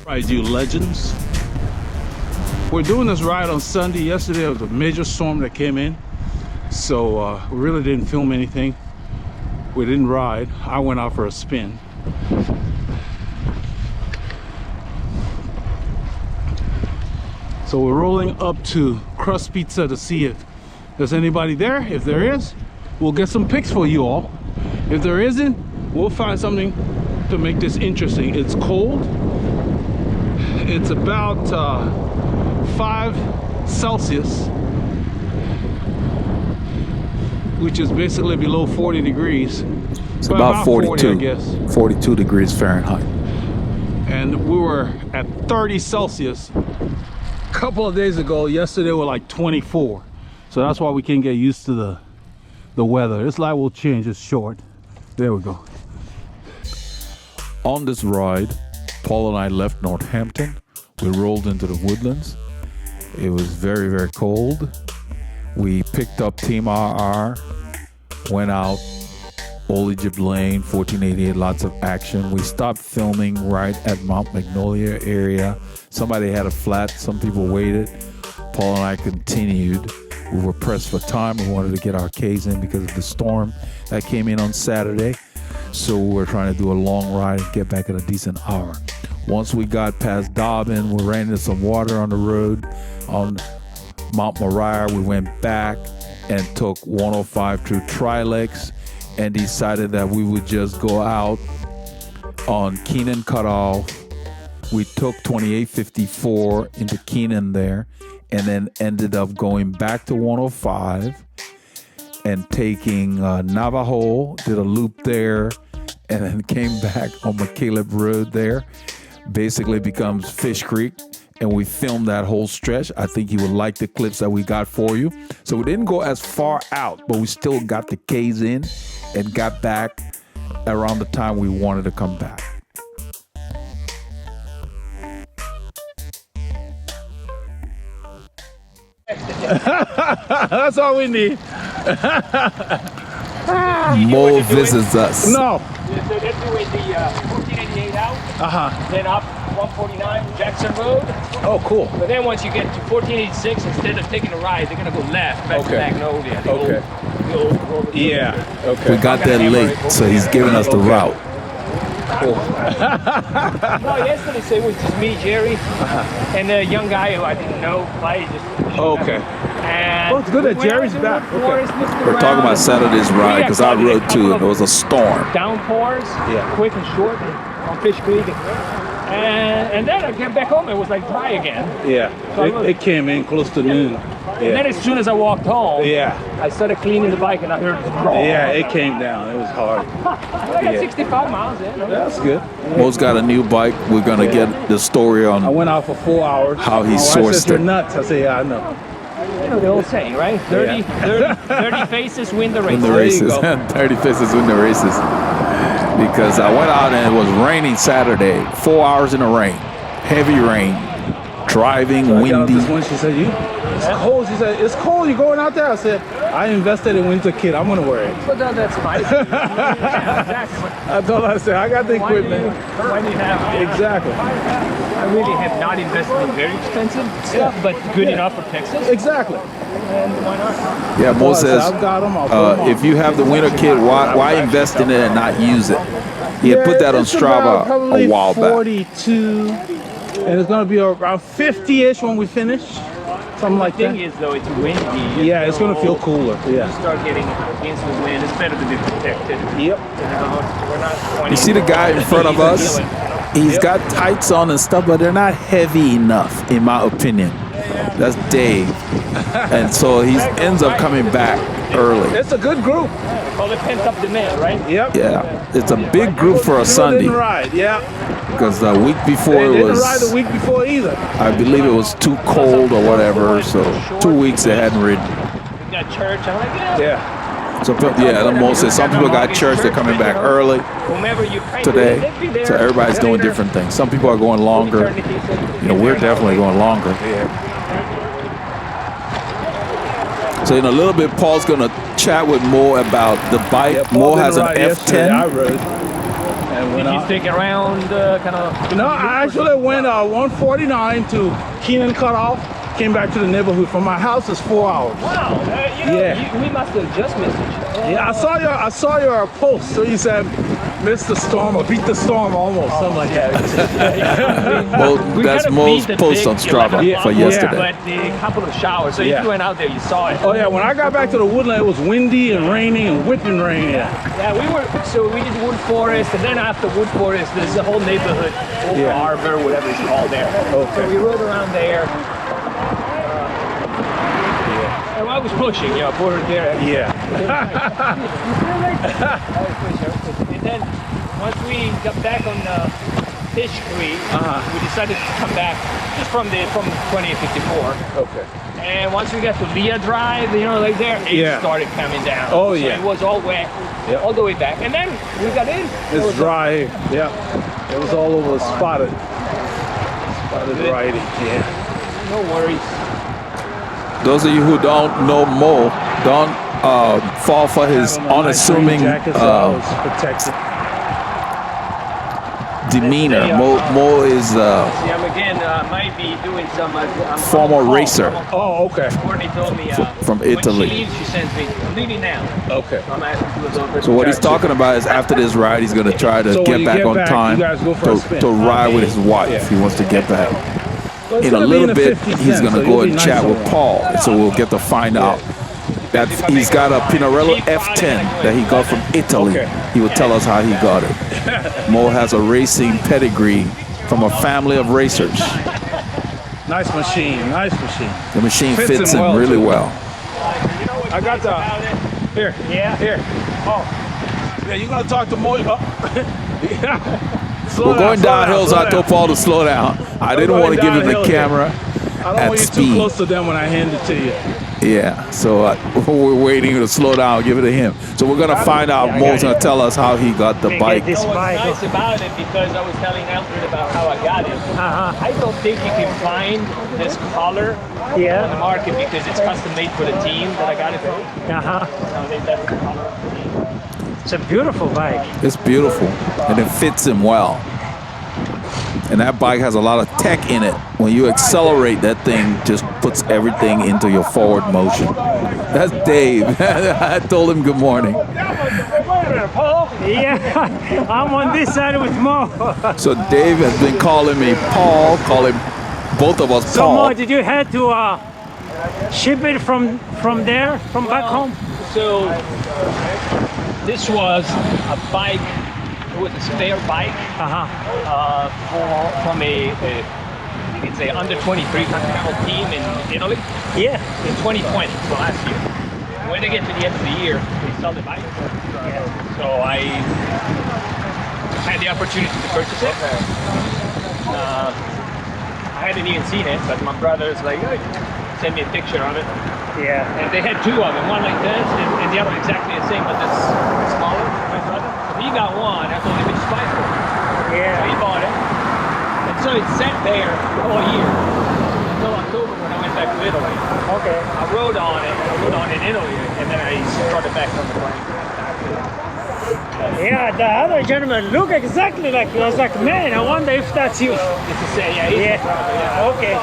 Right, you legends. We're doing this ride on Sunday. Yesterday there was a major storm that came in, so we really didn't film anything. We didn't ride. I went out for a spin. So we're rolling up to Crust Pizza to see if there's anybody there. If there is, we'll get some pics for you all. If there isn't, we'll find something to make this interesting. It's cold. It's about 5 Celsius, which is basically below 40 degrees. It's about 42, 40, I guess. 42 degrees Fahrenheit. And we were at 30 Celsius a couple of days ago. Yesterday we were like 24. So that's why we can't get used to the weather. This light will change, it's short. There we go. On this ride, Paul and I left Northampton. We rolled into the woodlands. It was very, very cold. We picked up Team RR, went out, Old Egypt Lane, 1488, lots of action. We stopped filming right at Mount Magnolia area. Somebody had a flat, some people waited. Paul and I continued. We were pressed for time. We wanted to get our Ks in because of the storm that came in on Saturday. So we're trying to do a long ride and get back at a decent hour. Once we got past Dobbin, we ran into some water on the road. On Mount Moriah, we went back and took 105 through Trilix and decided that we would just go out on Keenan Cutoff. We took 2854 into Keenan there and then ended up going back to 105 and taking Navajo, did a loop there, and then came back on McCaleb Road there. Basically becomes Fish Creek, and we filmed that whole stretch. I think you would like the clips that we got for you. So we didn't go as far out, but we still got the Ks in and got back around the time we wanted to come back. That's all we need. Mo visits us. No. So they're doing the 1488 out, then up 149 Jackson Road. Oh, cool. But then once you get to 1486, instead of taking a right, they're going to go left back to Magnolia. The old Yeah. Okay. We got there late, so he's giving us the route. Cool. No, yesterday so it was just me, Jerry, and a young guy who I didn't know. Okay. And well, it's good that Jerry's back. Okay. We're talking about Saturday's ride because I rode too, and there was a storm. Downpours, quick and short on Fish Creek. And then I came back home, it was like dry again. Yeah, so it came in close to noon. And then as soon as I walked home, I started cleaning the bike and I heard it roar. Yeah, it came down. It was hard. I got 65 miles in. That's good. Mo's got a new bike. We're going to get the story on I went out for 4 hours. How he sourced I said, it. You're nuts. I said, yeah, I know. You know the old saying, right? 30 faces win the race. Win the races. 30 faces win the races. Because I went out and it was raining Saturday. 4 hours in the rain. Heavy rain. Driving, so windy. This one, she said, it's cold. She said, it's cold. You going out there? I said, I invested in winter kit. I'm going to wear it. But that's fine. Yeah, exactly. I told her, I said, I got the equipment. Why do you have it? Exactly. I really have not invested in very expensive stuff, but good enough for Texas. Exactly. And why not? Yeah, Mo says, I've got them. if you have the winter kit, why invest in it and not use it? He had put that on Strava a while back. 42, and it's going to be around 50-ish when we finish. Something like that. The thing is, though, it's windy. Yeah, it's going to feel cooler. Yeah. You start getting against the wind, it's better to be protected. Yep. We're not You see the guy in front of us? He's got tights on and stuff, but they're not heavy enough, in my opinion. That's Dave. And so he ends up coming back early. It's a good group. Call it pent-up demand, right? Yep. Yeah, it's a big group for a Sunday. Didn't ride, yeah. Because the week before They it was... didn't ride the week before either. I believe it was too cold or whatever, so 2 weeks they hadn't ridden. We got church, I'm like, Yeah. So the most said some people got church, they're coming back early today. So everybody's doing different things. Some people are going longer. You know, we're definitely going longer. So in a little bit, Paul's going to chat with Mo about the bike. Mo has an F10. I rode. And Did went you out. stick around, kind of? No, I actually went 149 to Keenan Cutoff. Came back to the neighborhood. From my house is 4 hours. Wow. You know, Yeah. we must have just missed each other. Yeah, I saw your post. So you said, "Miss the storm" or "beat the storm" almost, something like that. That's kinda Mo's beat the post big on Strava 11 for o'clock, yesterday. But the couple of showers. So Yeah. if you went out there, you saw it. Oh yeah, when I got back to the woodland, it was windy and raining and whipping rain. Yeah, we did Wood Forest, and then after Wood Forest, there's a whole neighborhood, Old Yeah. Harbor, whatever it's called there. Okay. So we rode around there. And I was pushing, you know, put it there. Yeah. And then once we got back on Fish Creek, we decided to come back just from 2054. Okay. And once we got to Leah Drive, you know, like there, it started coming down. Oh, so yeah. it was all wet, all the way back. And then we got in. It's dry. Yeah. It was all over spotted variety. Yeah. No worries. Those of you who don't know Mo, don't fall for his unassuming jacket, so I was protected. demeanor. Mo is See, I'm again, might be doing some. I'm former racer Oh, okay. Courtney told me from Italy. When she leaves, she sends me. I'm leaving now. Okay. I'm asking to look over. So what he's talking about is after this ride, he's going to try to So when get you back get on back, time you guys go for a spin. to ride with his wife. Yeah. He wants to get back. Well, it's In a gonna be little the bit, 50 he's cents, going so to you'll go be and nice chat on with that. Paul. So we'll get to find out that he's got a Pinarello F10 that he got from Italy. Okay. He will tell us how he got it. Mo has a racing pedigree from a family of racers. Nice machine. Nice machine. The machine Fits fits him him well, really too. well. I got the. Here. Yeah. Here. Oh. Yeah, you're gonna talk to Mo. Oh. Yeah. Slow We're going down, down hills. slow I told Paul to slow down. I didn't going want to give him the downhill here. camera I don't at want you speed. too close to them when I hand it to you. Yeah, so we're waiting to slow down, give it to him. So we're gonna find out. Mo's gonna tell us how he got the bike. What's nice about it, because I was telling Alfred about how I got it. I don't think you can find this color on the market because it's custom made for the team that I got it from. That's the color of the team. It's a beautiful bike. It's beautiful, and it fits him well. And that bike has a lot of tech in it. When you accelerate, that thing just puts everything into your forward motion. That's Dave. I told him good morning. Yeah, I'm on this side with Mo. So Dave has been calling me Paul, calling both of us So Mo, Paul. did you have to ship it from there, from back home? So this was a bike. It was a spare bike from a you can say under 23 continental team in Italy. Yeah. In 2020, so last year. When they get to the end of the year, they sell the bike. So I had the opportunity to purchase it. I hadn't even seen it, but my brother's like, hey, send me a picture of it. Yeah. And they had two of them, one like this and the other exactly the same, but this smaller, my brother. So he got one, I told him it's fine for him. So Yeah. he bought it. And so it sat there all year until October when I went back to Italy. Okay. I rode on it in Italy, and then I started back from the plane. Yeah, the other gentleman looked exactly like you. I was like, man, I wonder if that's you. It's the same, yeah. Yeah. Okay.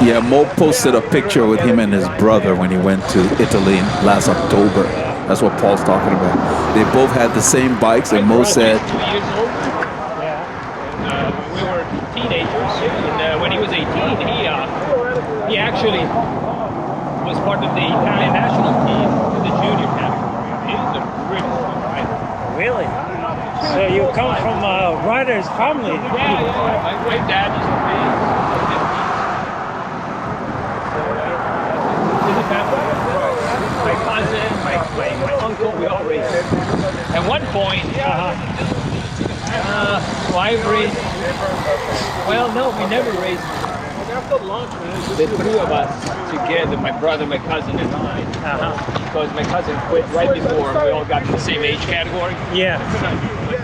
Yeah, Mo posted a picture with him and his brother when he went to Italy last October. That's what Paul's talking about. They both had the same bikes, and Mo said, 2 years old. Yeah. And, we were teenagers, and when he was 18, he actually was part of the Italian national team in the junior category. He's a really strong rider. Really? So you come from a rider's family? Yeah. My dad used to race. In the family. My cousin, my uncle, we all raced. At one point, I've raced. Well, no, we never raced. The three of us together, my brother, my cousin, and mine. Because my cousin quit right before we all got to the same age category. Yeah. But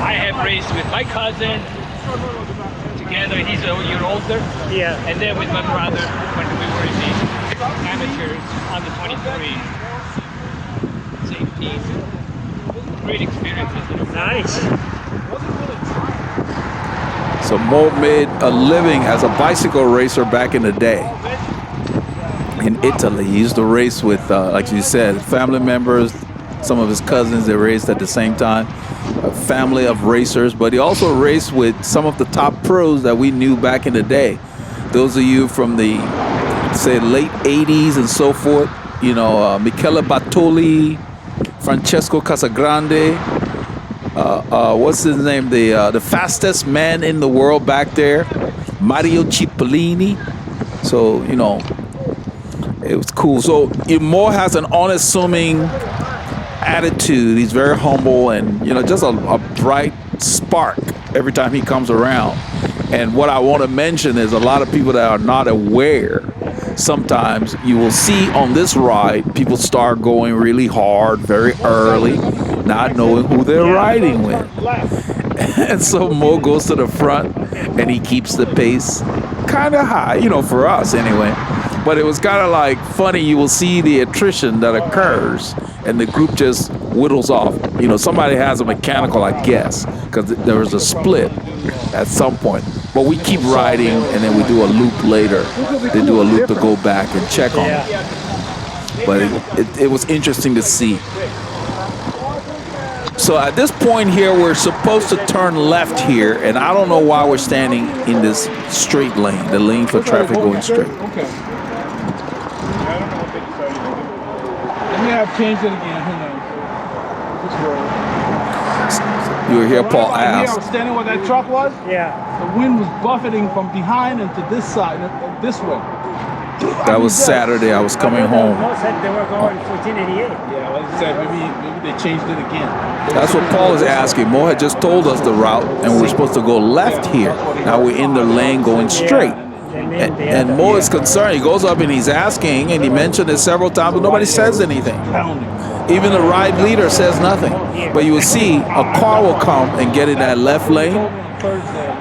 I have raced with my cousin together. He's a year older. Yeah. And then with my brother when we were in the amateurs under 23 same team. great experience. Nice. So Mo made a living as a bicycle racer back in the day. In Italy, he used to race with, like you said, family members, some of his cousins. They raced at the same time. A family of racers, but he also raced with some of the top pros that we knew back in the day. Those of you from the, say, late 80s and so forth, you know, Michele Bartoli, Francesco Casagrande, what's his name? The fastest man in the world back there, Mario Cipollini. So, you know, it was cool. So Mo has an unassuming attitude. He's very humble and, you know, just a bright spark every time he comes around. And what I want to mention is a lot of people that are not aware, sometimes you will see on this ride, people start going really hard very early, not knowing who they're riding with. And so Mo goes to the front and he keeps the pace kind of high, you know, for us anyway. But it was kind of like funny. You will see the attrition that occurs and the group just whittles off. You know, somebody has a mechanical, I guess, because there was a split at some point. But we keep riding and then we do a loop later. They do a loop to go back and check on it. But it was interesting to see. So at this point here, we're supposed to turn left here, and I don't know why we're standing in this straight lane, the lane for traffic going straight. Okay. Let me have changed it again. Who knows? This world. You were here, Paul I asked. was standing where that truck was. Yeah. The wind was buffeting from behind and to this side, this way. That was Saturday. I was coming home. Mo said they were going 1488. Yeah, like I said, maybe they changed it again. That's what Paul is asking. Mo had just told us the route, and we're supposed to go left here. Now we're in the lane going straight. And Mo is concerned. He goes up and he's asking, and he mentioned it several times, but nobody says anything. Even the ride leader says nothing. But you will see a car will come and get in that left lane.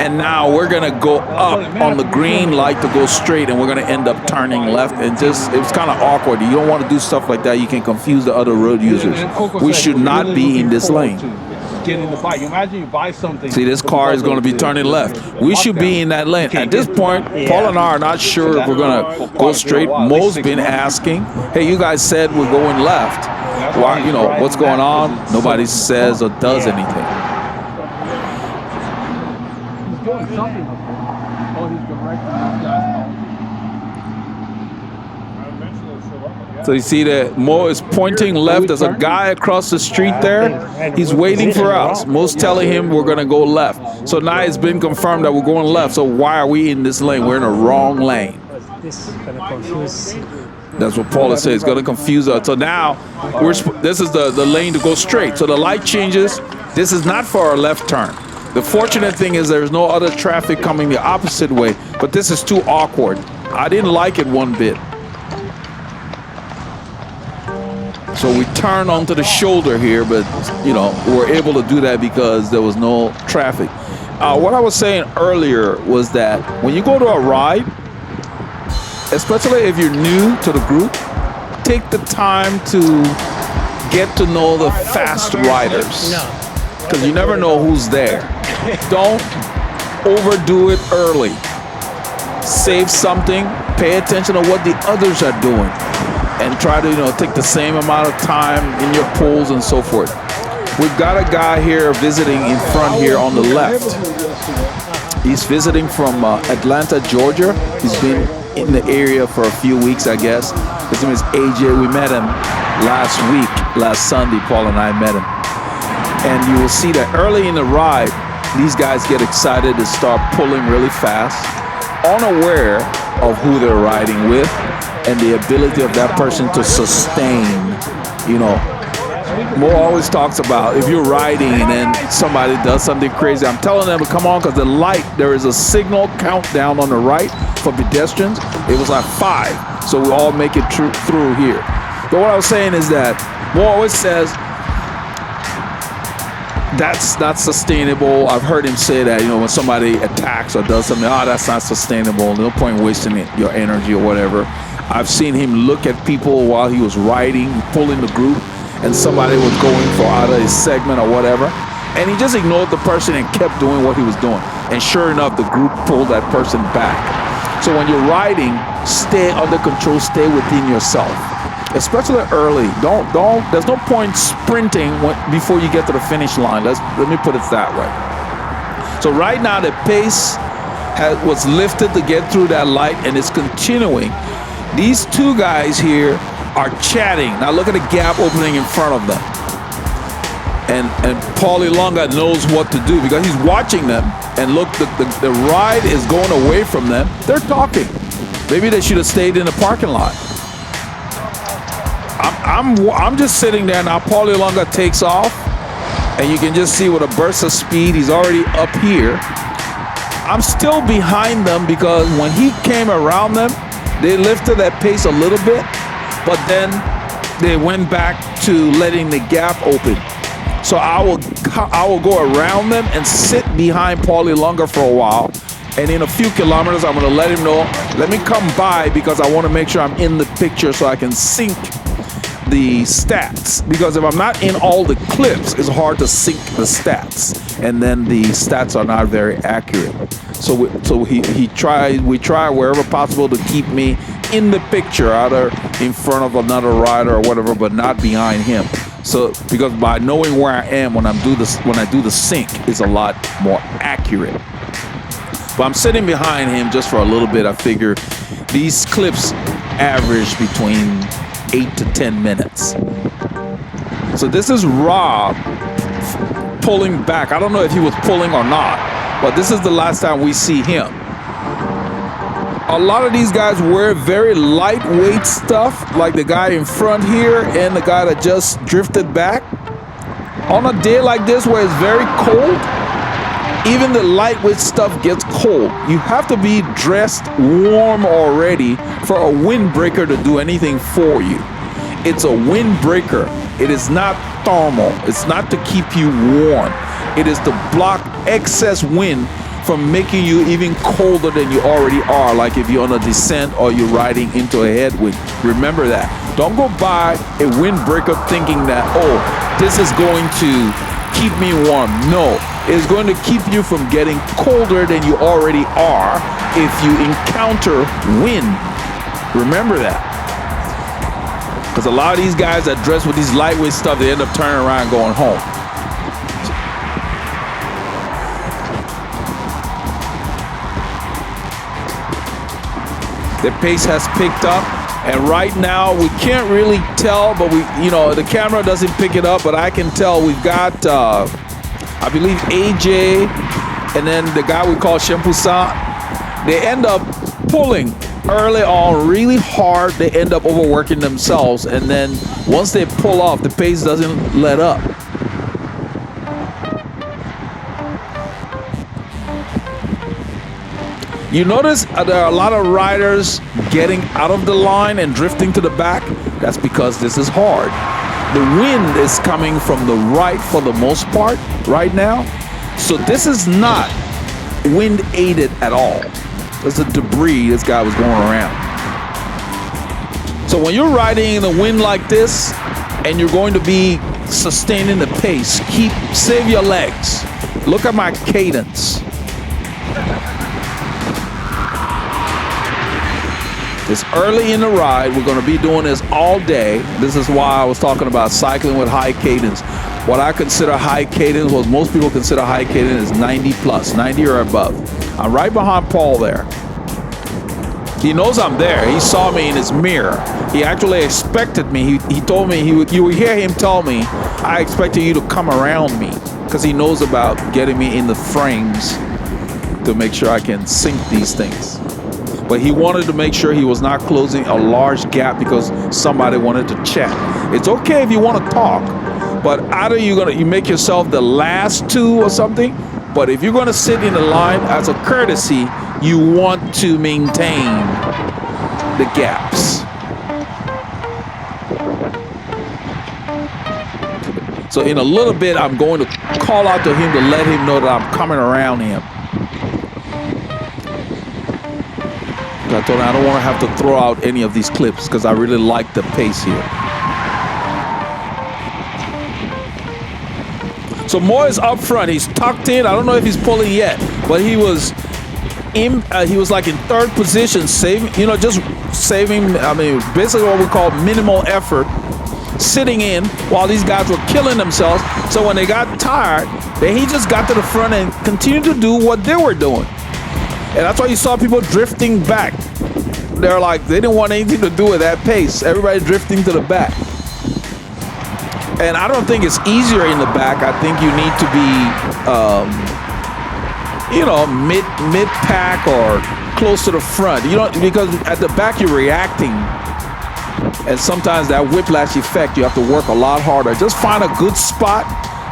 And now we're going to go up on the green light to go straight, and we're going to end up turning left. And just, it's kind of awkward. You don't want to do stuff like that. You can confuse the other road users. We should not be in this lane. Getting the bike. Imagine you buy something. See, this car is going to be turning left. We should be in that lane. At this point, Paul and I are not sure if we're going to go straight. Mo's been asking, hey, you guys said we're going left. Why, you know, what's going on? Nobody says or does anything. Something. Oh, he's directing these guys. So you see that Mo is pointing left. There's a guy across the street there. He's waiting for us. Mo's telling him we're going to go left. So now it's been confirmed that we're going left. So why are we in this lane? We're in a wrong lane. This is going to confuse. That's what Paula says. It's going to confuse us. So now this is the lane to go straight. So the light changes. This is not for our left turn. The fortunate thing is there's no other traffic coming the opposite way, but this is too awkward. I didn't like it one bit. So we turn onto the shoulder here, but, you know, we were able to do that because there was no traffic. What I was saying earlier was that when you go to a ride, especially if you're new to the group, take the time to get to know the fast riders. Because you never know who's there. Don't overdo it early. Save something, pay attention to what the others are doing, and try to, you know, take the same amount of time in your pulls and so forth. We've got a guy here visiting in front here on the left. He's visiting from Atlanta, Georgia. He's been in the area for a few weeks, I guess. His name is AJ. We met him last Sunday. Paul and I met him. And you will see that early in the ride, these guys get excited and start pulling really fast, unaware of who they're riding with and the ability of that person to sustain, you know. Mo always talks about if you're riding and then somebody does something crazy, I'm telling them to come on, because the light, there is a signal countdown on the right for pedestrians. It was like 5, so we all make it through here. But what I was saying is that Mo always says, that's not sustainable. I've heard him say that, you know, when somebody attacks or does something, that's not sustainable. No point wasting your energy or whatever. I've seen him look at people while he was riding, pulling the group, and somebody was going for either his segment or whatever. And he just ignored the person and kept doing what he was doing. And sure enough, the group pulled that person back. So when you're riding, stay under control, stay within yourself. Especially early. There's no point sprinting before you get to the finish line. Let me put it that way. So right now the pace was lifted to get through that light, and it's continuing. These two guys here are chatting. Now look at the gap opening in front of them. And Paulie Longa knows what to do because he's watching them. And look, the ride is going away from them. They're talking. Maybe they should have stayed in the parking lot. I'm just sitting there now. Paulie Longa takes off, and you can just see with a burst of speed, he's already up here. I'm still behind them because when he came around them, they lifted that pace a little bit, but then they went back to letting the gap open. So I will go around them and sit behind Paulie Longa for a while. And in a few kilometers, I'm going to let him know, let me come by because I want to make sure I'm in the picture so I can sync the stats. Because if I'm not in all the clips, it's hard to sync the stats. And then the stats are not very accurate. So we try wherever possible to keep me in the picture, either in front of another rider or whatever, but not behind him. So because by knowing where I am when I do the sync is a lot more accurate. But I'm sitting behind him just for a little bit. I figure these clips average between 8 to 10 minutes. So this is Rob pulling back. I don't know if he was pulling or not, but this is the last time we see him. A lot of these guys wear very lightweight stuff, like the guy in front here and the guy that just drifted back. On a day like this where it's very cold, even the lightweight stuff gets cold. You have to be dressed warm already for a windbreaker to do anything for you. It's a windbreaker. It is not thermal. It's not to keep you warm. It is to block excess wind from making you even colder than you already are, like if you're on a descent or you're riding into a headwind. Remember that. Don't go by a windbreaker thinking that, oh, this is going to keep me warm. No, it's going to keep you from getting colder than you already are if you encounter wind. Remember that. Because a lot of these guys that dress with these lightweight stuff, they end up turning around and going home. The pace has picked up, and right now we can't really tell, but the camera doesn't pick it up, but I can tell we've got, I believe AJ, and then the guy we call Shempusan. They end up pulling early on really hard. They end up overworking themselves, and then once they pull off, the pace doesn't let up. You notice there are a lot of riders getting out of the line and drifting to the back. That's because this is hard. The wind is coming from the right for the most part right now. So this is not wind aided at all. There's the debris this guy was going around. So when you're riding in the wind like this and you're going to be sustaining the pace, save your legs. Look at my cadence. It's early in the ride. We're going to be doing this all day. This is why I was talking about cycling with high cadence. What I consider high cadence, what most people consider high cadence, is 90 plus, 90 or above. I'm right behind Paul there. He knows I'm there. He saw me in his mirror. He actually expected me. He told me, you would hear him tell me, I expected you to come around me, because he knows about getting me in the frames to make sure I can sync these things. But he wanted to make sure he was not closing a large gap because somebody wanted to chat. It's okay if you want to talk, but either you make yourself the last two or something, but if you're going to sit in the line as a courtesy, you want to maintain the gaps. So in a little bit, I'm going to call out to him to let him know that I'm coming around him. I told him I don't want to have to throw out any of these clips because I really like the pace here. So Moore is up front. He's tucked in. I don't know if he's pulling yet, but he was like in third position, saving, just saving. I mean, basically what we call minimal effort, sitting in while these guys were killing themselves. So when they got tired, then he just got to the front and continued to do what they were doing. And that's why you saw people drifting back. They're like, they didn't want anything to do with that pace. Everybody drifting to the back. And I don't think it's easier in the back. I think you need to be, mid-pack or close to the front. Because at the back you're reacting. And sometimes that whiplash effect, you have to work a lot harder. Just find a good spot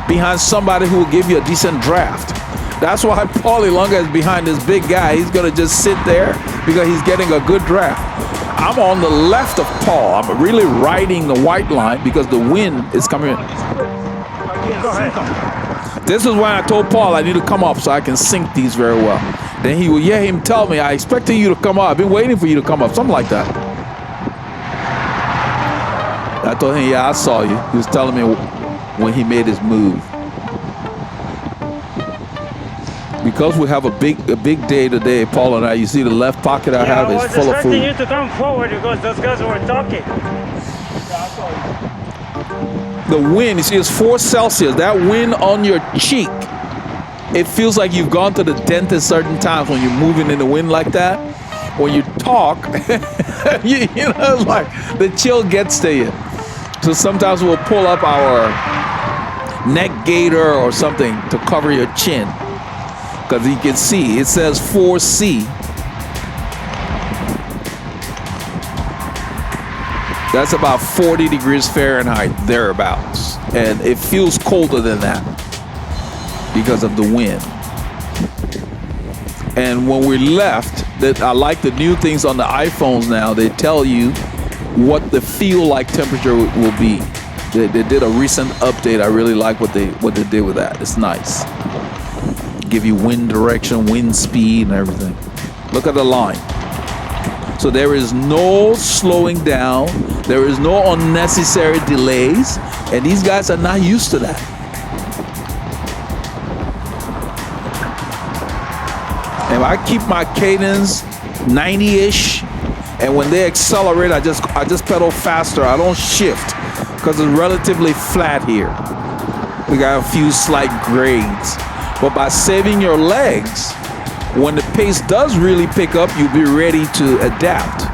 behind somebody who will give you a decent draft. That's why Paulie Lunga is behind this big guy. He's going to just sit there because he's getting a good draft. I'm on the left of Paul. I'm really riding the white line because the wind is coming in. Go ahead. This is when I told Paul I need to come up so I can sync these very well. Then he would hear him tell me, I expected you to come up. I've been waiting for you to come up. Something like that. I told him, yeah, I saw you. He was telling me when he made his move. Because we have a big day today, Paul and I, you see the left pocket I have is full of food. I was expecting you to come forward because those guys were talking. The wind, you see, it's 4 Celsius. That wind on your cheek, it feels like you've gone to the dentist certain times when you're moving in the wind like that. When you talk, it's like the chill gets to you. So sometimes we'll pull up our neck gaiter or something to cover your chin. Because you can see, it says 4C. That's about 40 degrees Fahrenheit, thereabouts. And it feels colder than that because of the wind. And when we left, I like the new things on the iPhones now. They tell you what the feel-like temperature will be. They did a recent update. I really like what they did with that. It's nice. Give you wind direction, wind speed, and everything. Look at the line. So there is no slowing down. There is no unnecessary delays. And these guys are not used to that. And I keep my cadence 90-ish. And when they accelerate, I just pedal faster. I don't shift because it's relatively flat here. We got a few slight grades. But by saving your legs, when the pace does really pick up, you'll be ready to adapt,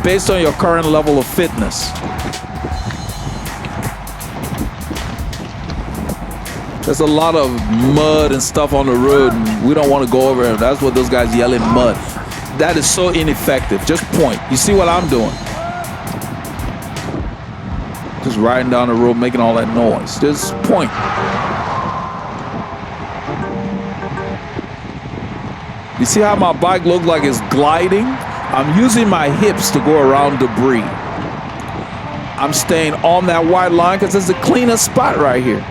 based on your current level of fitness. There's a lot of mud and stuff on the road, and we don't want to go over it. That's what those guys yell in mud. That is so ineffective. Just point. You see what I'm doing? Just riding down the road, making all that noise. Just point. You see how my bike looks like it's gliding? I'm using my hips to go around debris. I'm staying on that white line because it's the cleanest spot right here.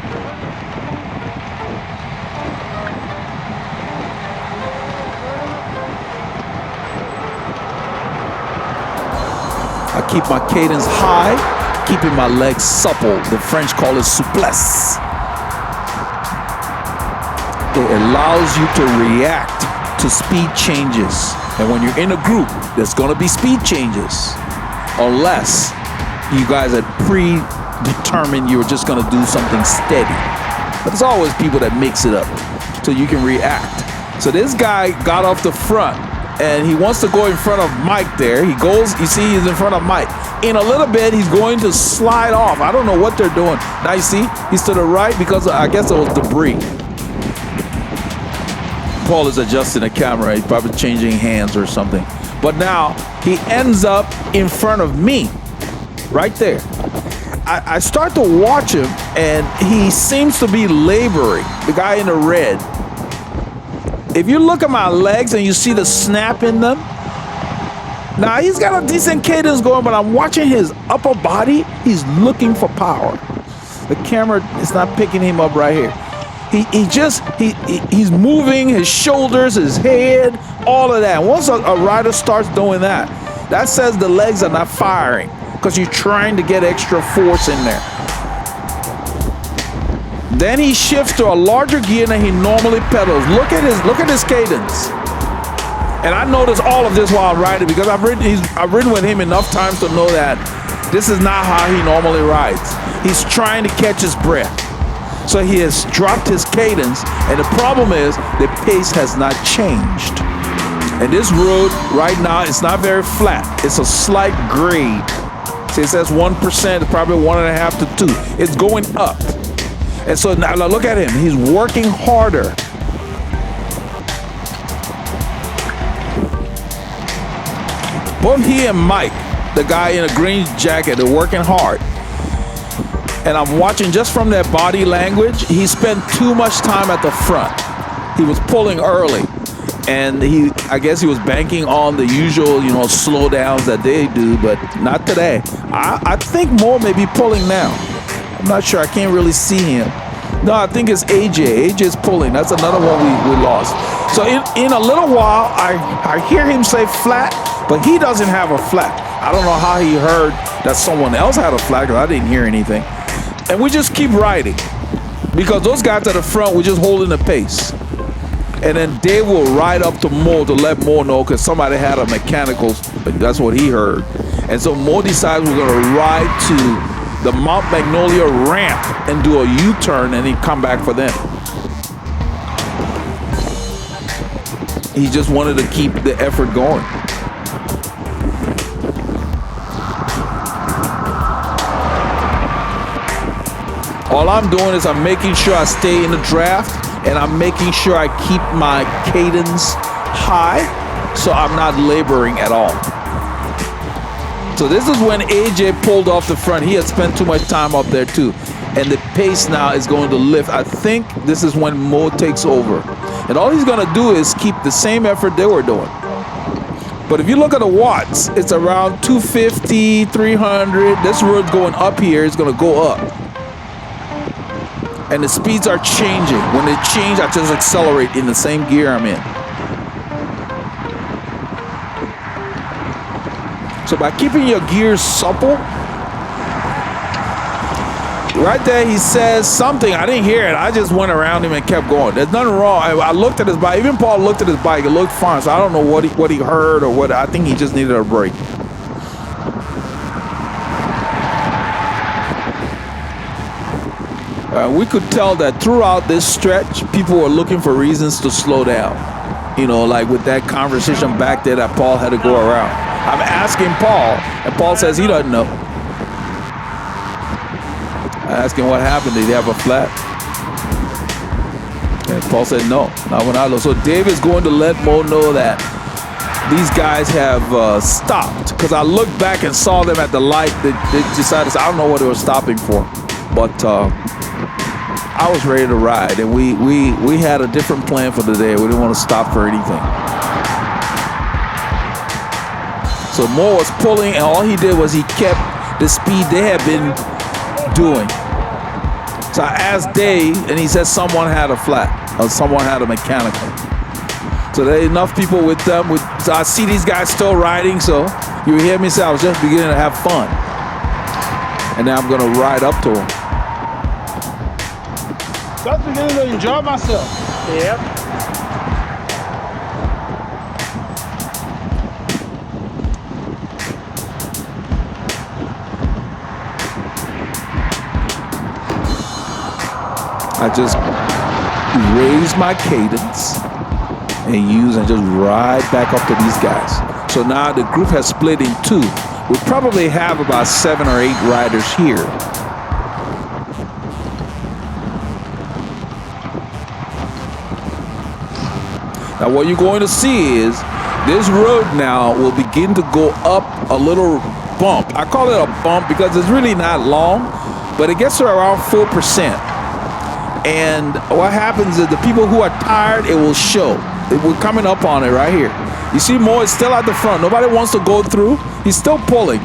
I keep my cadence high, keeping my legs supple. The French call it souplesse. It allows you to react to speed changes. And when you're in a group, there's going to be speed changes. Unless you guys had predetermined you were just going to do something steady. But there's always people that mix it up so you can react. So this guy got off the front and he wants to go in front of Mike there. He goes, you see, he's in front of Mike. In a little bit, he's going to slide off. I don't know what they're doing. Now you see, he's to the right because I guess it was debris. Paul is adjusting the camera. He's probably changing hands or something. But now he ends up in front of me, right there. I start to watch him, and he seems to be laboring, the guy in the red. If you look at my legs and you see the snap in them, now he's got a decent cadence going, but I'm watching his upper body. He's looking for power. The camera is not picking him up right here. He's moving his shoulders, his head, all of that. Once a rider starts doing that, that says the legs are not firing because you're trying to get extra force in there. Then he shifts to a larger gear than he normally pedals. Look at his cadence. And I noticed all of this while riding because I've ridden with him enough times to know that this is not how he normally rides. He's trying to catch his breath. So he has dropped his cadence, and the problem is the pace has not changed. And this road right now, it's not very flat. It's a slight grade. See, it says 1%, it's probably 1.5 to 2. It's going up. And so now look at him, he's working harder. Both he and Mike, the guy in a green jacket, they're working hard. And I'm watching just from their body language, he spent too much time at the front. He was pulling early. And I guess he was banking on the usual, slowdowns that they do, but not today. I think Mo may be pulling now. I'm not sure, I can't really see him. No, I think it's AJ. AJ's pulling, that's another one we lost. So in a little while, I hear him say flat, but he doesn't have a flat. I don't know how he heard that someone else had a flat, because I didn't hear anything. And we just keep riding, because those guys at the front were just holding the pace. And then Dave will ride up to Mo to let Mo know, because somebody had a mechanical, that's what he heard. And so Mo decides we're going to ride to the Mount Magnolia ramp and do a U-turn and then come back for them. He just wanted to keep the effort going. All I'm doing is I'm making sure I stay in the draft, and I'm making sure I keep my cadence high so I'm not laboring at all. So this is when AJ pulled off the front. He had spent too much time up there too. And the pace now is going to lift. I think this is when Mo takes over. And all he's going to do is keep the same effort they were doing. But if you look at the watts, it's around 250, 300. This road going up here is going to go up. And the speeds are changing. When they change, I just accelerate in the same gear I'm in. So by keeping your gears supple, right there he says something. I didn't hear it. I just went around him and kept going. There's nothing wrong. I looked at his bike. Even Paul looked at his bike. It looked fine. So I don't know what he heard or what. I think he just needed a break. We could tell that throughout this stretch, people were looking for reasons to slow down. Like with that conversation back there that Paul had to go around. I'm asking Paul, and Paul says he doesn't know. I asked him what happened. Did he have a flat? And Paul said no, not when I know. So Dave is going to let Mo know that these guys have stopped. Because I looked back and saw them at the light. They decided, I don't know what they were stopping for. But I was ready to ride, and we had a different plan for the day. We didn't want to stop for anything. So Mo was pulling, and all he did was he kept the speed they had been doing. So I asked Dave, and he said someone had a flat, or someone had a mechanical. So there are enough people with them. So I see these guys still riding, so you hear me say I was just beginning to have fun. And now I'm going to ride up to them. So I'm beginning to enjoy myself. Yep. I just raise my cadence and just ride back up to these guys. So now the group has split in two. We probably have about 7 or 8 riders here. Now what you're going to see is this road now will begin to go up a little bump. I call it a bump because it's really not long, but it gets to around 4%. And what happens is the people who are tired, it will show. We're coming up on it right here. You see Mo is still at the front. Nobody wants to go through. He's still pulling.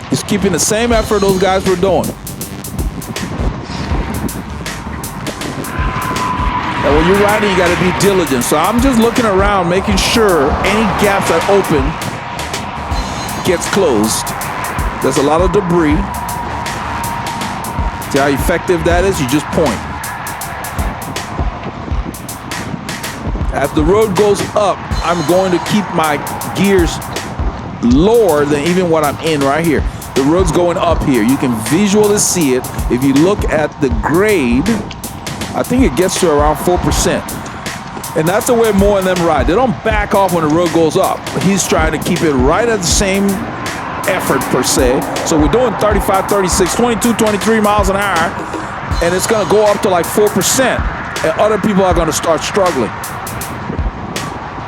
He's keeping the same effort those guys were doing. And when you're riding, you got to be diligent. So I'm just looking around, making sure any gaps that open gets closed. There's a lot of debris. See how effective that is? You just point. As the road goes up, I'm going to keep my gears lower than even what I'm in right here. The road's going up here. You can visually see it. If you look at the grade, I think it gets to around 4%. And that's the way more of them ride. They don't back off when the road goes up. He's trying to keep it right at the same effort per se. So we're doing 35, 36, 22, 23 miles an hour, and it's gonna go up to like 4%. And other people are gonna start struggling.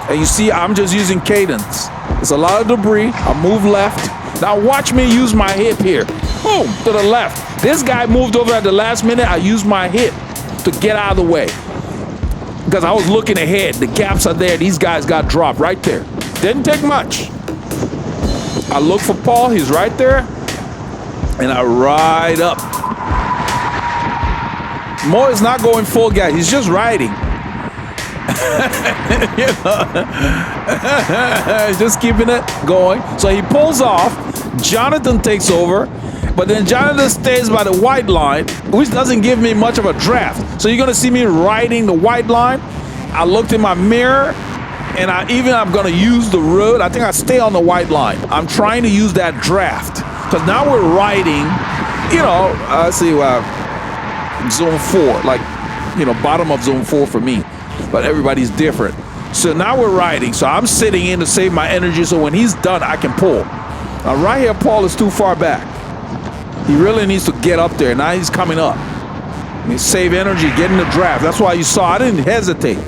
And you see, I'm just using cadence. There's a lot of debris. I move left. Now watch me use my hip here. Boom, to the left. This guy moved over at the last minute. I used my hip to get out of the way. Because I was looking ahead. The gaps are there. These guys got dropped right there. Didn't take much. I look for Paul. He's right there. And I ride up. Mo is not going full gas. He's just riding. You know? Just keeping it going. So he pulls off. Jonathan takes over. But then Jonathan stays by the white line, which doesn't give me much of a draft. So you're gonna see me riding the white line. I looked in my mirror, and I'm gonna use the road. I think I stay on the white line. I'm trying to use that draft. Because now we're riding, you know, let's see, zone 4, like, you know, bottom of zone 4 for me. But everybody's different. So now we're riding. So I'm sitting in to save my energy, so when he's done, I can pull. Now right here, Paul is too far back. He really needs to get up there. Now he's coming up. You save energy, get in the draft. That's why you saw I didn't hesitate.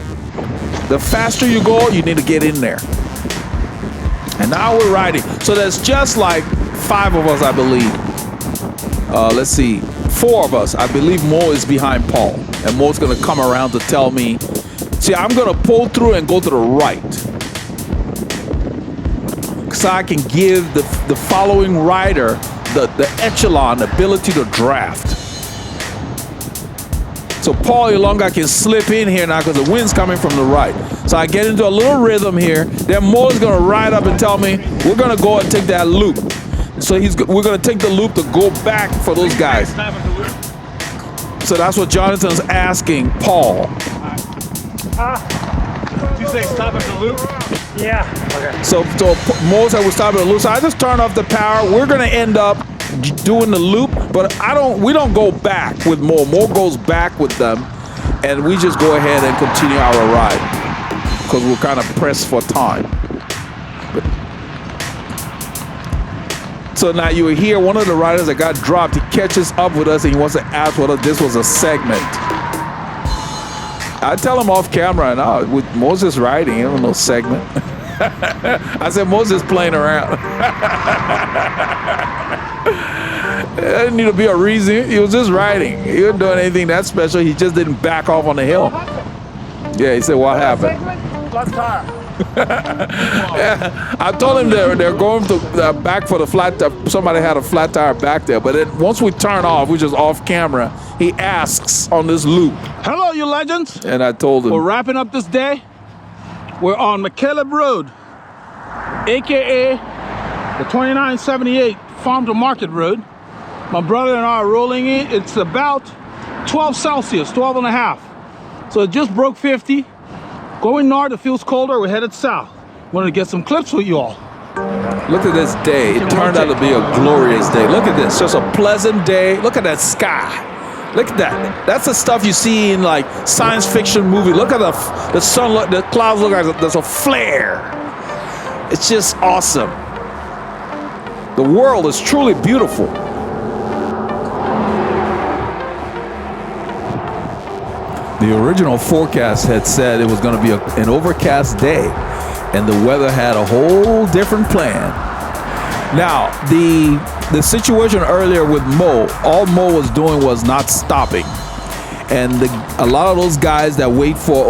The faster you go, you need to get in there. And now we're riding. So there's just like 5 of us, I believe. Let's see, 4 of us. I believe Mo is behind Paul. And Mo's gonna come around to tell me. See, I'm gonna pull through and go to the right. So I can give the following rider the echelon ability to draft. So Paul Ilonga can slip in here now because the wind's coming from the right. So I get into a little rhythm here. Then Mo's gonna ride up and tell me we're gonna go and take that loop. So we're gonna take the loop to go back for those guys. So that's what Jonathan's asking Paul. Did you say stop at the loop? Yeah. Okay. So Mo said we're stopping at the loop. So I just turn off the power. We're gonna end up doing the loop, but we don't go back with Mo. Mo goes back with them, and we just go ahead and continue our ride because we're kind of pressed for time. So now you hear one of the riders that got dropped. He catches up with us and he wants to ask whether this was a segment. I tell him off camera, no, with Moses riding, I don't know segment. I said Moses playing around. There didn't need to be a reason. He was just riding. He wasn't doing anything that special. He just didn't back off on the hill. Yeah, he said, what happened? Flat tire. Yeah, I told him they're going to back for the flat tire. Somebody had a flat tire back there. But then once we turn off, which is off camera, he asks on this loop. Hello, you legends. And I told him. We're wrapping up this day. We're on McCaleb Road, AKA the 2978 Farm to Market Road. My brother and I are rolling it. It's about 12 Celsius, 12 and a half. So it just broke 50. Going north, it feels colder. We're headed south. Wanted to get some clips with you all. Look at this day. It turned out to be a glorious day. Look at this. Just a pleasant day. Look at that sky. Look at that. That's the stuff you see in like science fiction movie. Look at the sun. Look, the clouds look like there's a flare. It's just awesome. The world is truly beautiful. The original forecast had said it was going to be an overcast day, and the weather had a whole different plan. Now, the situation earlier with Mo, all Mo was doing was not stopping. And a lot of those guys that wait for,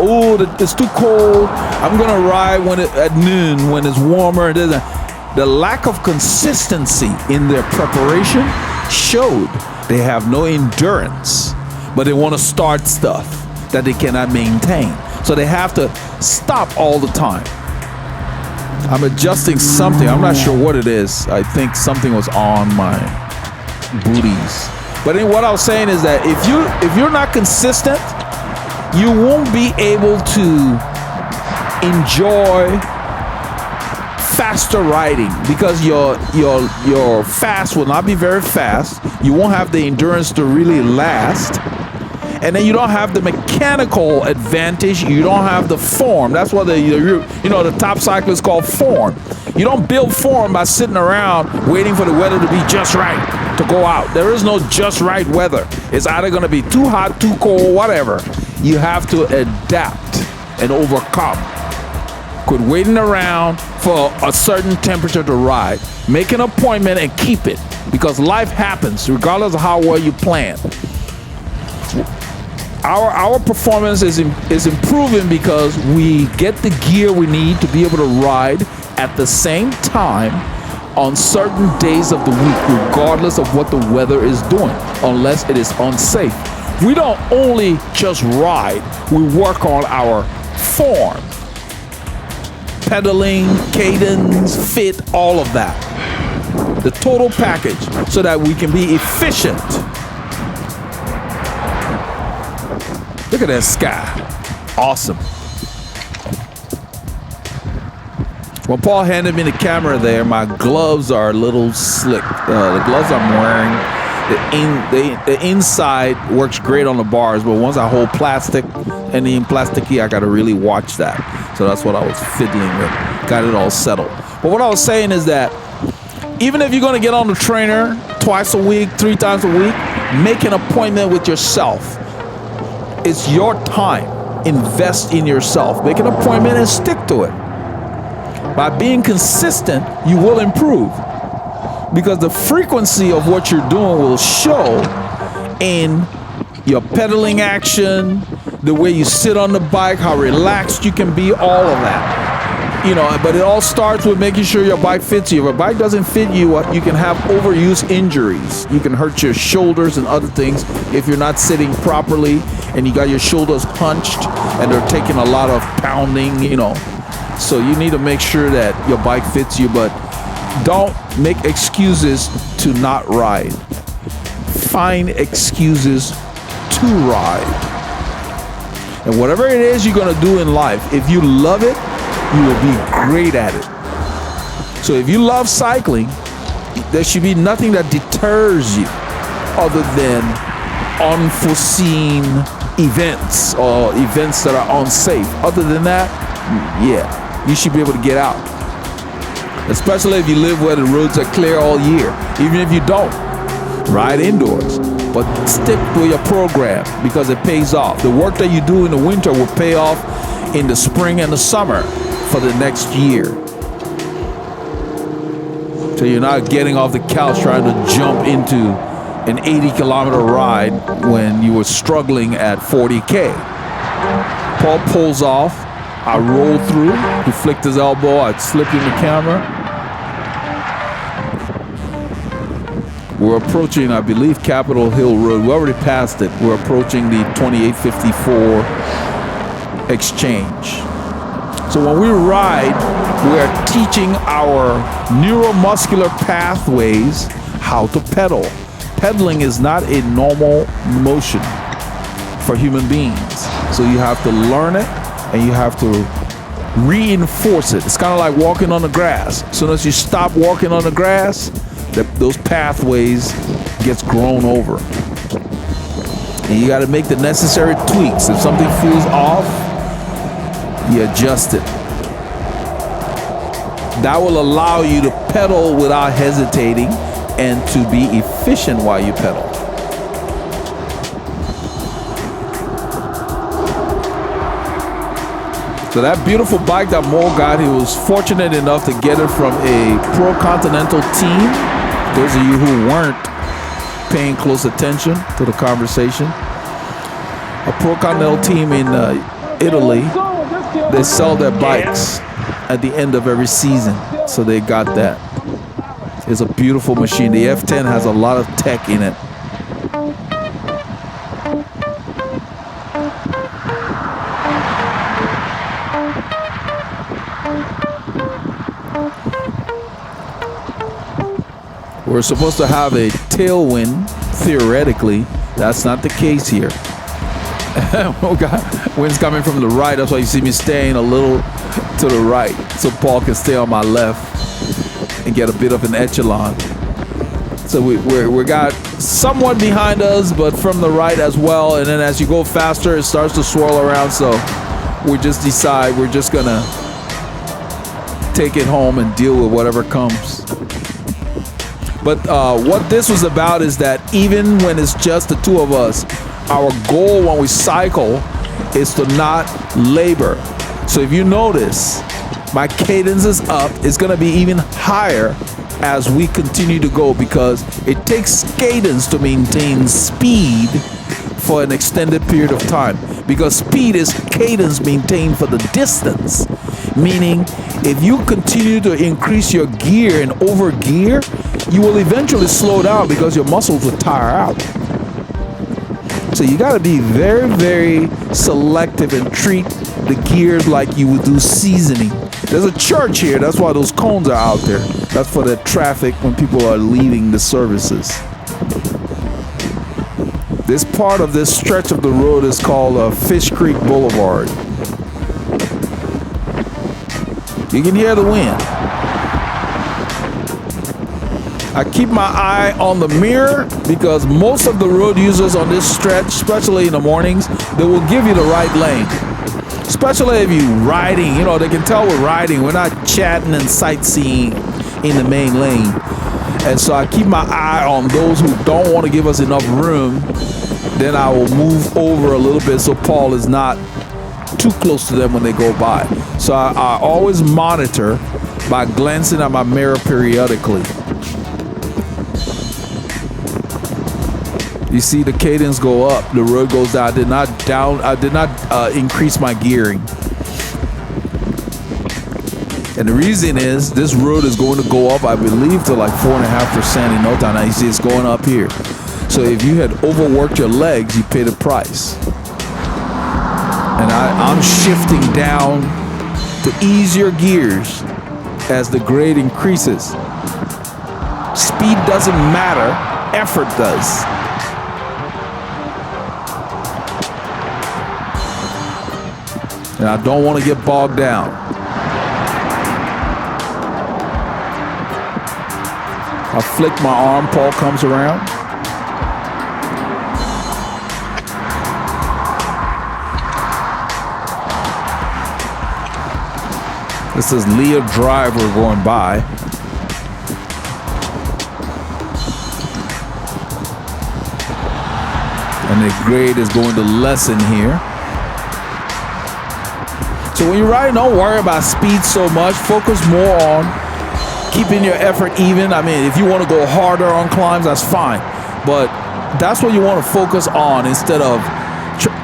it's too cold, I'm going to ride at noon when it's warmer. The lack of consistency in their preparation showed they have no endurance, but they want to start stuff that they cannot maintain. So they have to stop all the time. I'm adjusting something. I'm not sure what it is. I think something was on my booties. But then what I was saying is that if you're not consistent, you won't be able to enjoy faster riding, because your fast will not be very fast. You won't have the endurance to really last. And then you don't have the mechanical advantage. You don't have the form. That's what the top cyclists call form. You don't build form by sitting around waiting for the weather to be just right to go out. There is no just right weather. It's either going to be too hot, too cold, whatever. You have to adapt and overcome. Quit waiting around for a certain temperature to ride. Make an appointment and keep it, because life happens regardless of how well you plan. Our performance is improving because we get the gear we need to be able to ride at the same time on certain days of the week, regardless of what the weather is doing, unless it is unsafe. We don't only just ride, we work on our form. Pedaling, cadence, fit, all of that. The total package, so that we can be efficient. Look at that sky. Awesome. When Paul handed me the camera there, my gloves are a little slick. The gloves I'm wearing, the inside works great on the bars, but once I hold plastic, anything plasticky, I got to really watch that. So that's what I was fiddling with. Got it all settled. But what I was saying is that even if you're going to get on the trainer twice a week, 3 times a week, make an appointment with yourself. It's your time. Invest in yourself. Make an appointment and stick to it. By being consistent, you will improve, because the frequency of what you're doing will show in your pedaling action, the way you sit on the bike, how relaxed you can be, all of that. But it all starts with making sure your bike fits you. If a bike doesn't fit you, you can have overuse injuries. You can hurt your shoulders and other things if you're not sitting properly and you got your shoulders hunched and they're taking a lot of pounding, So you need to make sure that your bike fits you, but don't make excuses to not ride. Find excuses to ride. And whatever it is you're going to do in life, if you love it, you will be great at it. So if you love cycling, there should be nothing that deters you other than unforeseen events or events that are unsafe. Other than that, you should be able to get out. Especially if you live where the roads are clear all year. Even if you don't, ride indoors. But stick with your program, because it pays off. The work that you do in the winter will pay off in the spring and the summer for the next year. So you're not getting off the couch trying to jump into an 80-kilometer ride when you were struggling at 40K. Paul pulls off. I roll through. He flicked his elbow. I slipped in the camera. We're approaching, I believe, Capitol Hill Road. We already passed it. We're approaching the 2854 exchange. So when we ride, we're teaching our neuromuscular pathways how to pedal. Pedaling is not a normal motion for human beings. So you have to learn it and you have to reinforce it. It's kind of like walking on the grass. As soon as you stop walking on the grass, those pathways gets grown over. And you got to make the necessary tweaks. If something feels off, you adjust it. That will allow you to pedal without hesitating and to be efficient while you pedal. So that beautiful bike that Mo got, he was fortunate enough to get it from a Pro Continental team. Those of you who weren't paying close attention to the conversation, a Pro Continental team in Italy, they sell their bikes at the end of every season. So they got that. It's a beautiful machine. The F10 has a lot of tech in it. We're supposed to have a tailwind, theoretically. That's not the case here. Wind's coming from the right. That's why you see me staying a little to the right, so Paul can stay on my left and get a bit of an echelon. So we got somewhat behind us, but from the right as well. And then as you go faster, it starts to swirl around. So we just decide we're just gonna take it home and deal with whatever comes. But what this was about is that even when it's just the two of us, our goal when we cycle is to not labor. So if you notice, my cadence is up. It's gonna be even higher as we continue to go, because it takes cadence to maintain speed for an extended period of time, because speed is cadence maintained for the distance. Meaning, if you continue to increase your gear and over gear, you will eventually slow down because your muscles will tire out. So you got to be very, very selective and treat the gears like you would do seasoning. There's a church here. That's why those cones are out there. That's for the traffic when people are leaving the services. This part of this stretch of the road is called Fish Creek Boulevard. You can hear the wind. I keep my eye on the mirror because most of the road users on this stretch, especially in the mornings, they will give you the right lane. Especially if you're riding, you know, they can tell we're riding. We're not chatting and sightseeing in the main lane. And so I keep my eye on those who don't want to give us enough room. Then I will move over a little bit so Paul is not too close to them when they go by. So I always monitor by glancing at my mirror periodically. You see the cadence go up, the road goes down. I did not increase my gearing. And the reason is this road is going to go up, I believe, to like 4.5% in no time. Now you see it's going up here. So if you had overworked your legs, you pay the price. And I'm shifting down to easier gears as the grade increases. Speed doesn't matter, effort does. And I don't want to get bogged down. I flick my arm, Paul comes around. This is Leah Driver going by. And the grade is going to lessen here. So when you're riding, don't worry about speed so much. Focus more on keeping your effort even. I mean, if you want to go harder on climbs, that's fine. But that's what you want to focus on instead of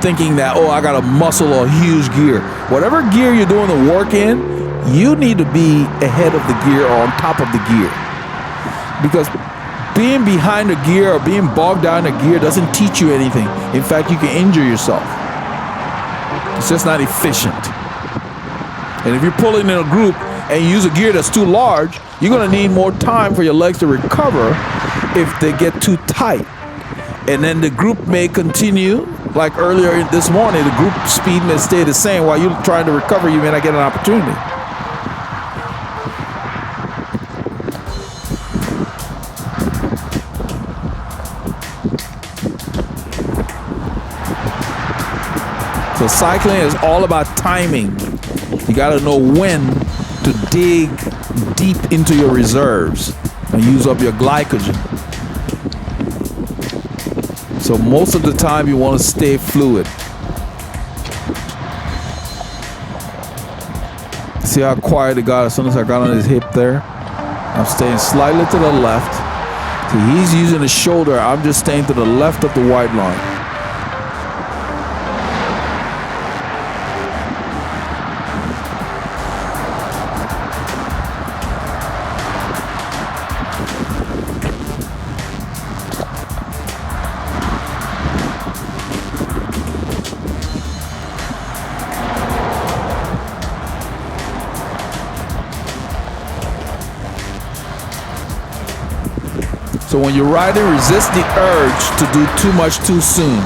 thinking that, oh, I got to muscle a huge gear. Whatever gear you're doing the work in, you need to be ahead of the gear or on top of the gear. Because being behind the gear or being bogged down in the gear doesn't teach you anything. In fact, you can injure yourself. It's just not efficient. And if you're pulling in a group and you use a gear that's too large, you're going to need more time for your legs to recover if they get too tight. And then the group may continue, like earlier this morning, the group speed may stay the same while you're trying to recover. You may not get an opportunity. So cycling is all about timing. You got to know when to dig deep into your reserves and use up your glycogen. So most of the time you want to stay fluid. See how quiet it got as soon as I got on his hip there? I'm staying slightly to the left. See, he's using his shoulder. I'm just staying to the left of the white line. So when you're riding, resist the urge to do too much too soon.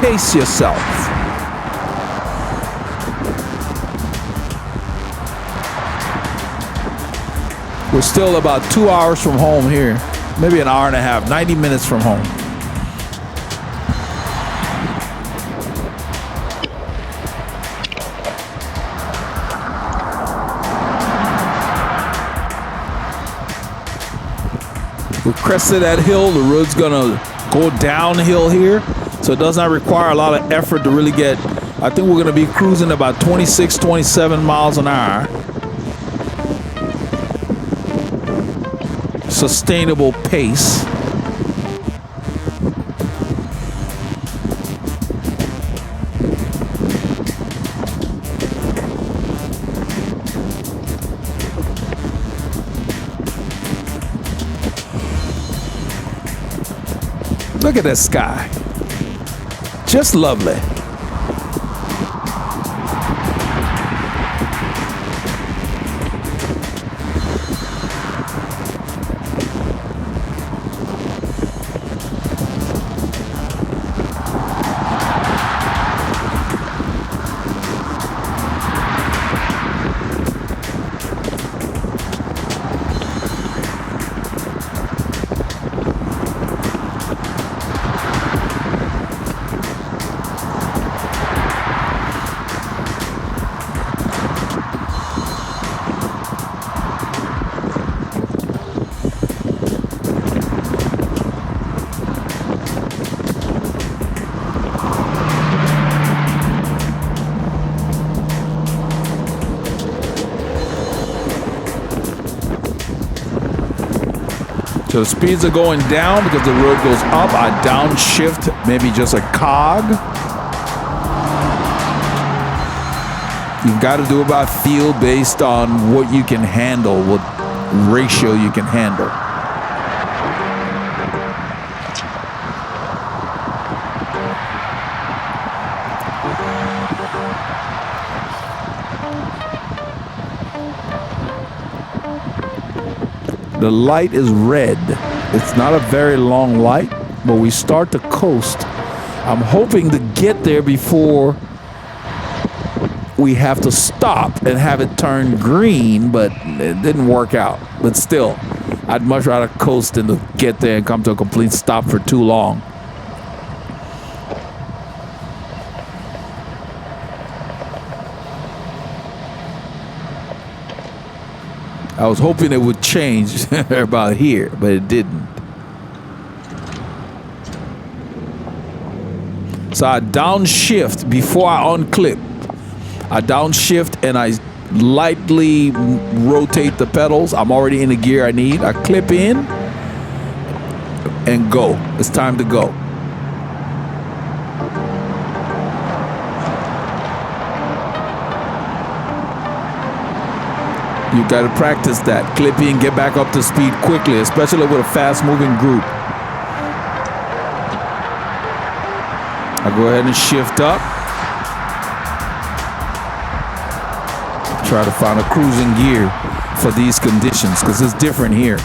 pace yourself. We're still about 2 hours from home here. Maybe an hour and a half, 90 minutes from home. We crested that hill. The road's gonna go downhill here, so it does not require a lot of effort to really get. I think we're gonna be cruising about 26, 27 miles an hour. Sustainable pace. Look at that sky. Just lovely. So the speeds are going down because the road goes up. I downshift, maybe just a cog. You've got to do it by feel based on what you can handle, what ratio you can handle. The light is red. It's not a very long light, but we start to coast. I'm hoping to get there before we have to stop and have it turn green, but it didn't work out. But still, I'd much rather coast than to get there and come to a complete stop for too long. I was hoping it would change about here, but it didn't. So I downshift before I unclip. I downshift and I lightly rotate the pedals. I'm already in the gear I need. I clip in and go. It's time to go. You got to practice that. Clip in, get back up to speed quickly, especially with a fast-moving group. I go ahead and shift up. Try to find a cruising gear for these conditions because it's different here.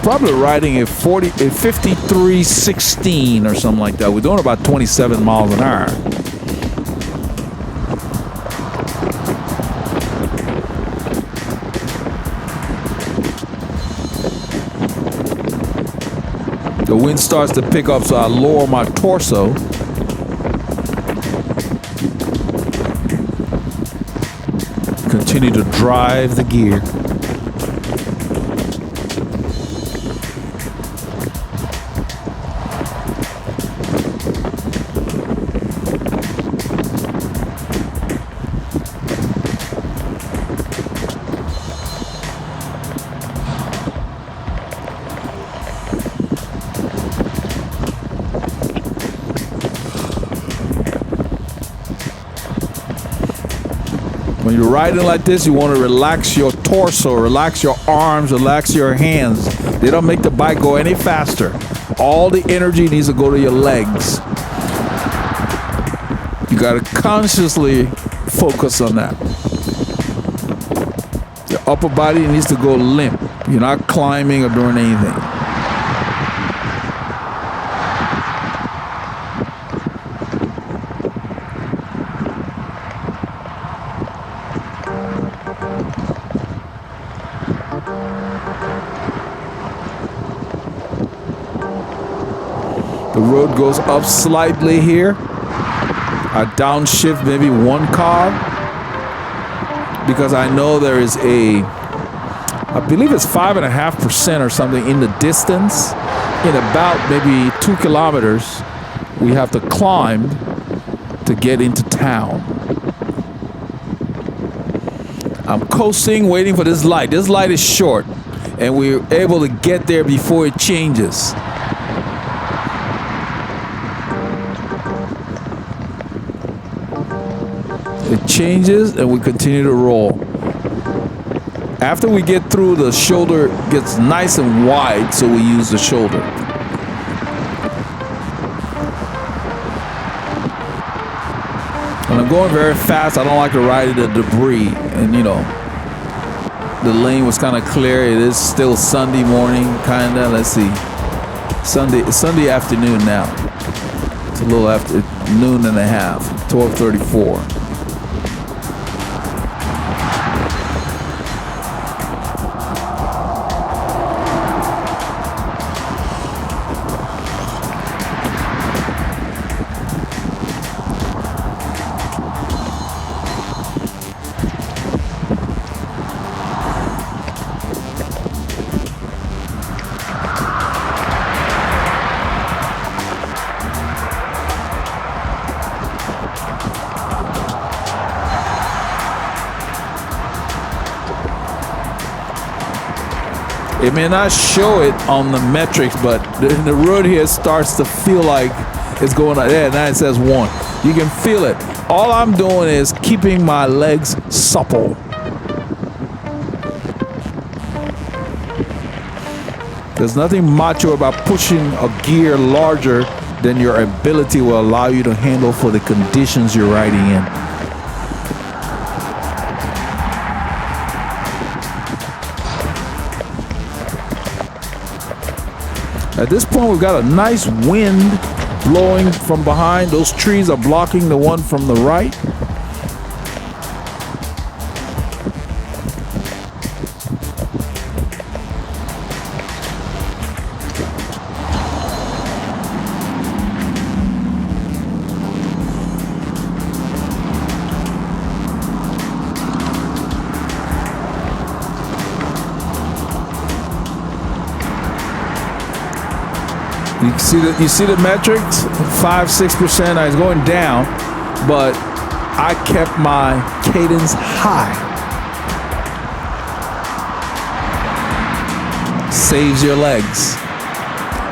Probably riding at 53.16 or something like that. We're doing about 27 miles an hour. The wind starts to pick up, so I lower my torso. Continue to drive the gear. you're riding like this, you want to relax your torso, relax your arms, relax your hands. They don't make the bike go any faster. All the energy needs to go to your legs. You got to consciously focus on that. Your upper body needs to go limp. You're not climbing or doing anything. The road goes up slightly here. I downshift maybe 1 cog because I know there is I believe it's 5.5% or something in the distance. In about maybe 2 kilometers, we have to climb to get into town. I'm coasting, waiting for this light. This light is short, and we're able to get there before it changes. It changes and we continue to roll. After we get through, the shoulder gets nice and wide, so we use the shoulder. When I'm going very fast, I don't like to ride in the debris. And you know, the lane was kind of clear. It is still Sunday morning, kind of. Let's see. Sunday afternoon now. It's a little after noon and a half, 12:34. It may not show it on the metrics, but the road here starts to feel like it's going like that. Now it says 1. You can feel it. All I'm doing is keeping my legs supple. There's nothing macho about pushing a gear larger than your ability will allow you to handle for the conditions you're riding in. At this point, we've got a nice wind blowing from behind. Those trees are blocking the one from the right. You see the metrics, 5-6%. I was going down, but I kept my cadence high. Saves your legs.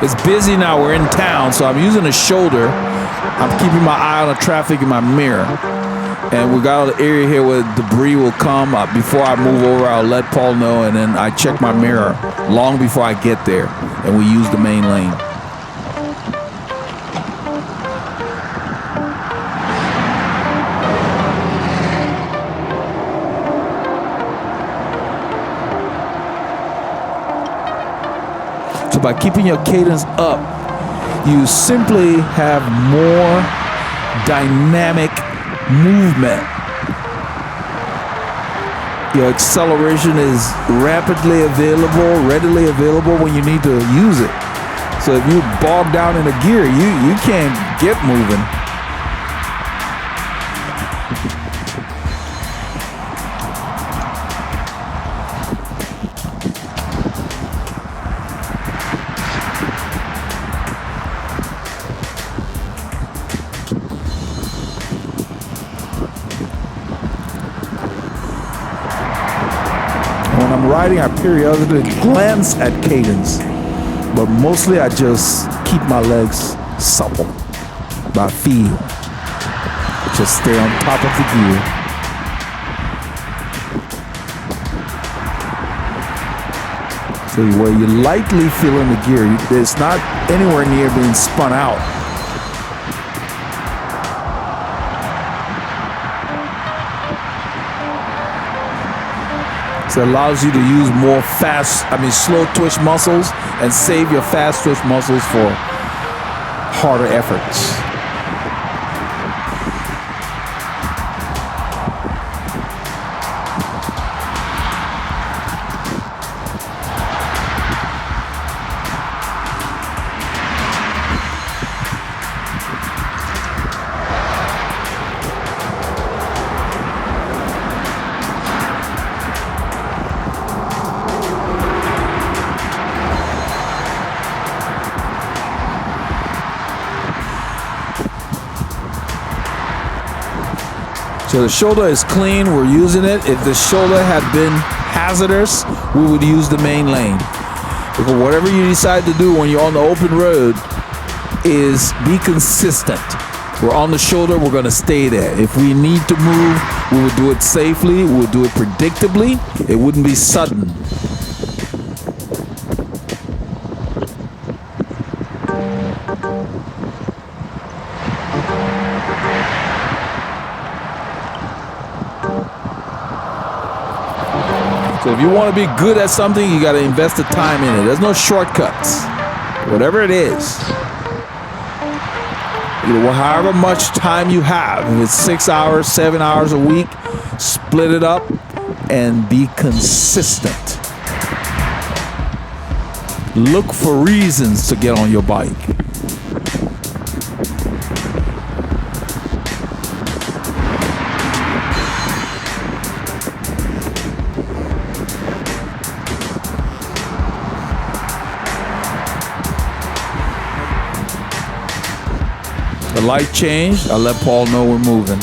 It's busy now. We're in town, so I'm using a shoulder. I'm keeping my eye on the traffic in my mirror. And we got an area here where debris will come. Before I move over, I'll let Paul know, and then I check my mirror long before I get there, and we use the main lane. So by keeping your cadence up, you simply have more dynamic movement. Your acceleration is rapidly available, readily available when you need to use it. So if you bog down in a gear, you can't get moving. Riding, I periodically glance at cadence, but mostly I just keep my legs supple by feel. Just stay on top of the gear. So where you lightly feel in the gear, it's not anywhere near being spun out. So it allows you to use more slow twitch muscles and save your fast twitch muscles for harder efforts. So the shoulder is clean, we're using it. If the shoulder had been hazardous, we would use the main lane. Because whatever you decide to do when you're on the open road is be consistent. We're on the shoulder, we're gonna stay there. If we need to move, we would do it safely, we would do it predictably. It wouldn't be sudden. So if you want to be good at something, you got to invest the time in it. There's no shortcuts. Whatever it is, however much time you have, if it's 6 hours, 7 hours a week, split it up and be consistent. Look for reasons to get on your bike. The light changed. I'll let Paul know we're moving.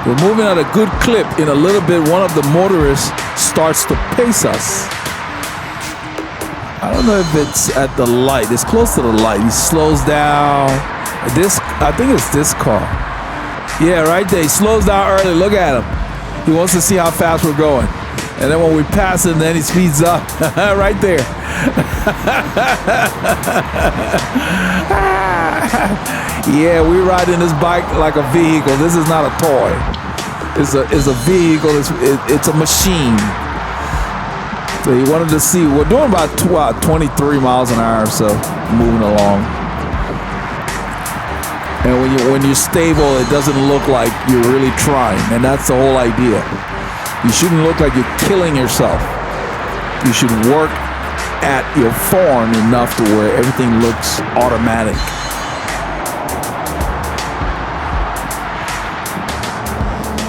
We're moving at a good clip. In a little bit, one of the motorists starts to pace us. I don't know if it's at the light. It's close to the light. He slows down. I think it's this car. Yeah, right there. He slows down early. Look at him. He wants to see how fast we're going. And then when we pass him, then he speeds up. Right there. Yeah, we're riding this bike like a vehicle. This is not a toy. It's a vehicle. It's a machine. So he wanted to see. We're doing about 23 miles an hour or so, moving along. And when you're stable, it doesn't look like you're really trying. And that's the whole idea. You shouldn't look like you're killing yourself. You should work at your form enough to where everything looks automatic.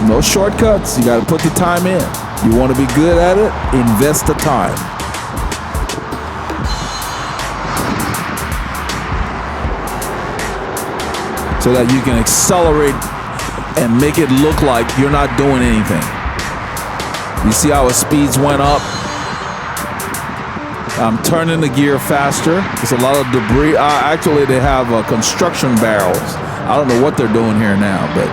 No shortcuts. You got to put the time in. You want to be good at it? Invest the time. So that you can accelerate and make it look like you're not doing anything. You see how his speeds went up? I'm turning the gear faster. There's a lot of debris. Actually, they have construction barrels. I don't know what they're doing here now, but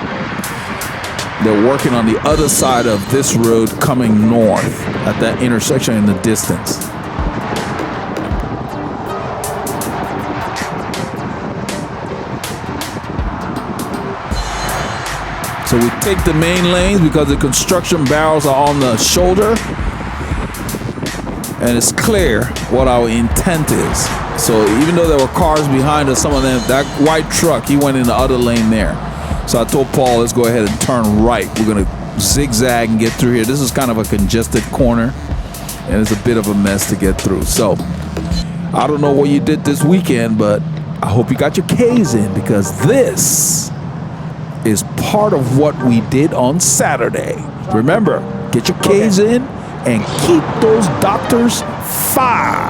they're working on the other side of this road coming north at that intersection in the distance. So we take the main lanes because the construction barrels are on the shoulder. And it's clear what our intent is. So even though there were cars behind us, some of them, that white truck, he went in the other lane there. So I told Paul, let's go ahead and turn right. We're going to zigzag and get through here. This is kind of a congested corner, and it's a bit of a mess to get through. So I don't know what you did this weekend, but I hope you got your K's in, because this is part of what we did on Saturday. Remember, get your K's in and keep those doctors far.